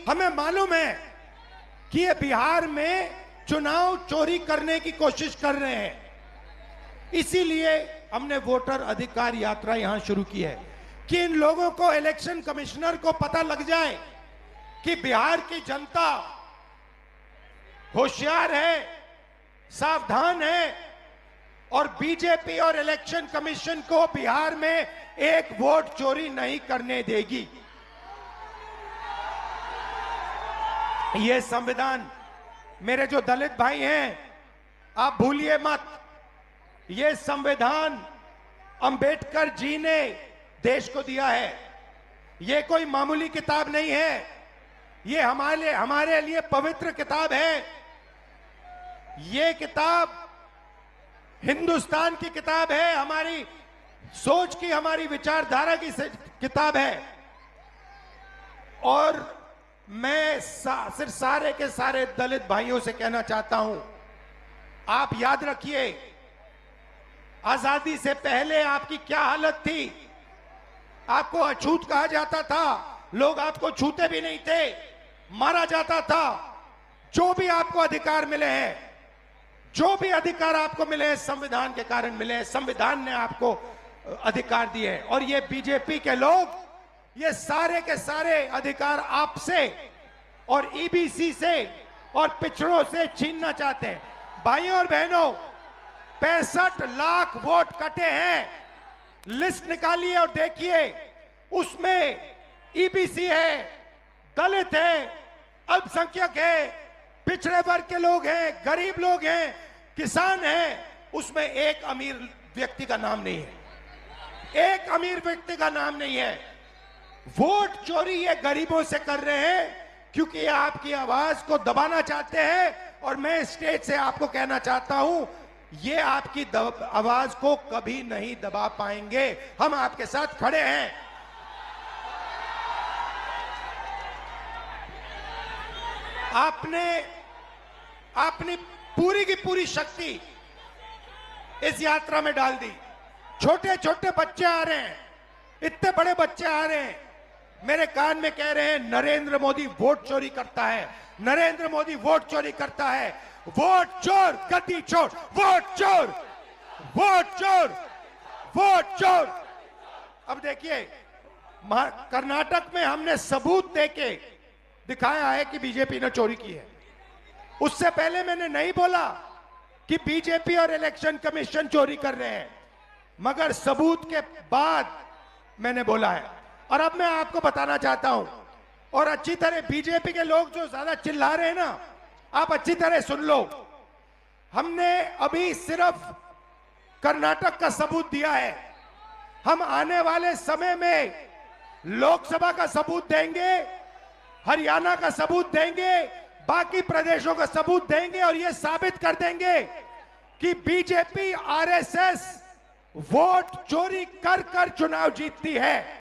हमें मालूम है कि ये बिहार में चुनाव चोरी करने की कोशिश कर रहे हैं, इसीलिए हमने वोटर अधिकार यात्रा यहां शुरू की है कि इन लोगों को, इलेक्शन कमिश्नर को पता लग जाए कि बिहार की जनता होशियार है, सावधान है और बीजेपी और इलेक्शन कमीशन को बिहार में एक वोट चोरी नहीं करने देगी। ये संविधान, मेरे जो दलित भाई हैं, आप भूलिए मत, ये संविधान अंबेडकर जी ने देश को दिया है। ये कोई मामूली किताब नहीं है, ये हमारे लिए पवित्र किताब है। ये किताब हिंदुस्तान की किताब है, हमारी सोच की, हमारी विचारधारा की किताब है। और मैं सिर्फ सारे के सारे दलित भाइयों से कहना चाहता हूं, आप याद रखिए, आजादी से पहले आपकी क्या हालत थी। आपको अछूत कहा जाता था, लोग आपको छूते भी नहीं थे, मारा जाता था। जो भी आपको अधिकार मिले हैं, जो भी अधिकार आपको मिले हैं, संविधान के कारण मिले हैं। संविधान ने आपको अधिकार दिए हैं और ये बीजेपी के लोग ये सारे के सारे अधिकार आपसे और ईबीसी से और पिछड़ों से छीनना चाहते हैं। भाइयों और बहनों, 65 लाख वोट कटे हैं, लिस्ट निकालिए और देखिए, उसमें ईबीसी है, दलित है, अल्पसंख्यक है, पिछड़े वर्ग के लोग हैं, गरीब लोग हैं, किसान हैं। उसमें एक अमीर व्यक्ति का नाम नहीं है, एक अमीर व्यक्ति का नाम नहीं है। वोट चोरी ये गरीबों से कर रहे हैं क्योंकि ये आपकी आवाज को दबाना चाहते हैं। और मैं स्टेज से आपको कहना चाहता हूं, ये आपकी आवाज को कभी नहीं दबा पाएंगे। हम आपके साथ खड़े हैं। आपने अपनी पूरी की पूरी शक्ति इस यात्रा में डाल दी। छोटे छोटे बच्चे आ रहे हैं, इतने बड़े बच्चे आ रहे हैं, मेरे कान में कह रहे हैं नरेंद्र मोदी वोट चोरी करता है, नरेंद्र मोदी वोट चोरी करता है। वोट चोर, गद्दी चोर, वोट चोर, वोट चोर, वोट चोर। अब देखिए, कर्नाटक में हमने सबूत देके दिखाया है कि बीजेपी ने चोरी की है। उससे पहले मैंने नहीं बोला कि बीजेपी और इलेक्शन कमीशन चोरी कर रहे हैं, मगर सबूत के बाद मैंने बोला है। और अब मैं आपको बताना चाहता हूं, और अच्छी तरह बीजेपी के लोग जो ज्यादा चिल्ला रहे हैं ना, आप अच्छी तरह सुन लो। हमने अभी सिर्फ कर्नाटक का सबूत दिया है, हम आने वाले समय में लोकसभा का सबूत देंगे, हरियाणा का सबूत देंगे, बाकी प्रदेशों का सबूत देंगे और यह साबित कर देंगे कि बीजेपी, आरएसएस वोट चोरी कर कर चुनाव जीतती है।